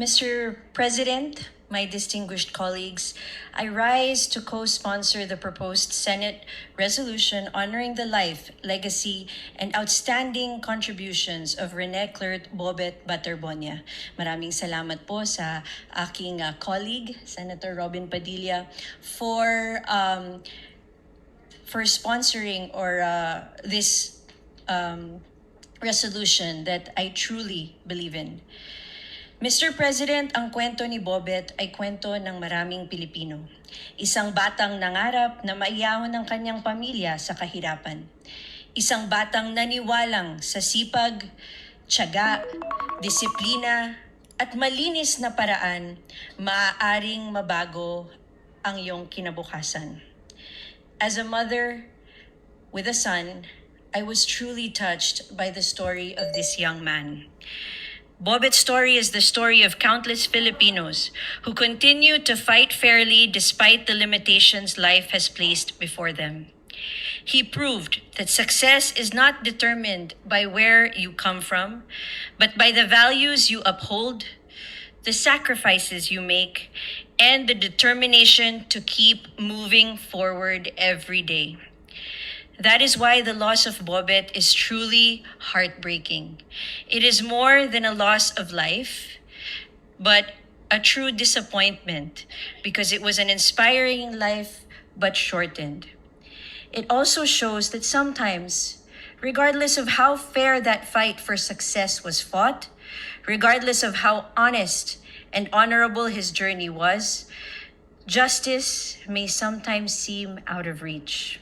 Mr. President, my distinguished colleagues, I rise to co-sponsor the proposed Senate resolution honoring the life, legacy, and outstanding contributions of Rene Clert Bobet Baterbonia. Maraming salamat po sa aking colleague, Senator Robin Padilla, for sponsoring this resolution that I truly believe in. Mr. President, ang kwento ni Bobet ay kwento ng maraming Pilipino. Isang batang nangarap na maiahon ng kanyang pamilya sa kahirapan. Isang batang naniwalang sa sipag, tiyaga, disiplina, at malinis na paraan, maaaring mabago ang iyong kinabukasan. As a mother with a son, I was truly touched by the story of this young man. Bobet's story is the story of countless Filipinos who continue to fight fairly despite the limitations life has placed before them. He proved that success is not determined by where you come from, but by the values you uphold, the sacrifices you make, and the determination to keep moving forward every day. That is why the loss of Bobet is truly heartbreaking. It is more than a loss of life, but a true disappointment because it was an inspiring life but shortened. It also shows that sometimes, regardless of how fair that fight for success was fought, regardless of how honest and honorable his journey was, justice may sometimes seem out of reach.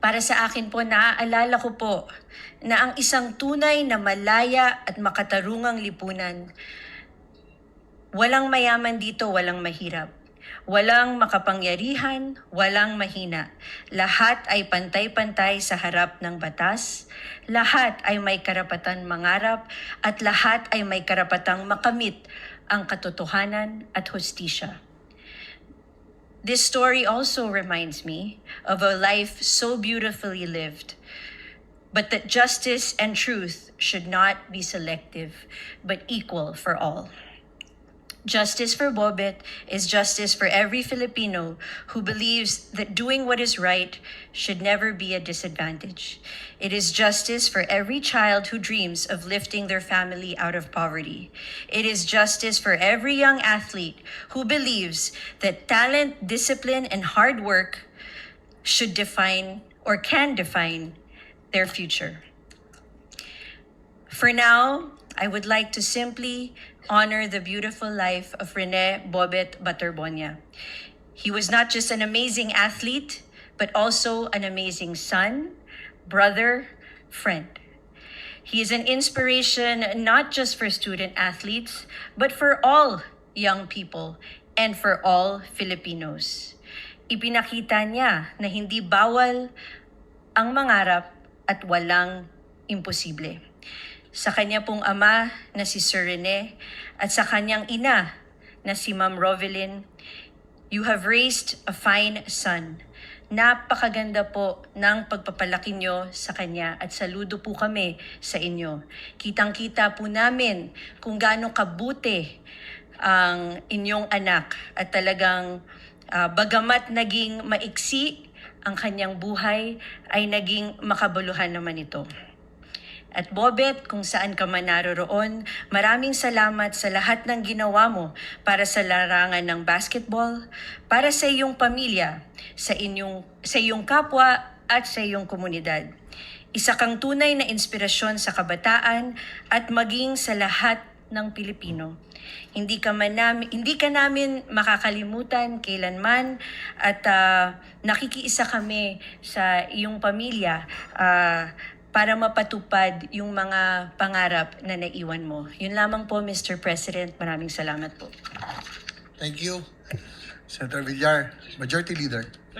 Para sa akin po, naaalala ko po na ang isang tunay na malaya at makatarungang lipunan, walang mayaman dito, walang mahirap. Walang makapangyarihan, walang mahina. Lahat ay pantay-pantay sa harap ng batas. Lahat ay may karapatan mangarap at lahat ay may karapatang makamit ang katotohanan at hustisya. This story also reminds me of a life so beautifully lived, but that justice and truth should not be selective, but equal for all. Justice for Bobet is justice for every Filipino who believes that doing what is right should never be a disadvantage. It is justice for every child who dreams of lifting their family out of poverty. It is justice for every young athlete who believes that talent, discipline, and hard work should define or can define their future. For now, I would like to simply honor the beautiful life of Rene Bobet Baterbonia. He was not just an amazing athlete, but also an amazing son, brother, friend. He is an inspiration not just for student athletes, but for all young people and for all Filipinos. Ipinakita niya na hindi bawal ang mangarap at walang imposible. Sa kanya pong ama na si Sir Rene at sa kanyang ina na si Ma'am Rovelyn, you have raised a fine son. Napakaganda po ng pagpapalaki nyo sa kanya at saludo po kami sa inyo. Kitang-kita po namin kung gaano kabuti ang inyong anak at talagang bagamat naging maiksi ang kanyang buhay ay naging makabuluhan naman ito. At Bobet, kung saan ka man naroroon, maraming salamat sa lahat ng ginawa mo para sa larangan ng basketball, para sa iyong pamilya, sa iyong kapwa at sa iyong komunidad. Isa kang tunay na inspirasyon sa kabataan at maging sa lahat ng Pilipino. Hindi ka namin makakalimutan kailanman at nakikiisa kami sa iyong pamilya para mapatupad yung mga pangarap na naiwan mo. Yun lamang po, Mr. President. Maraming salamat po. Thank you, Senator Villar, Majority Leader.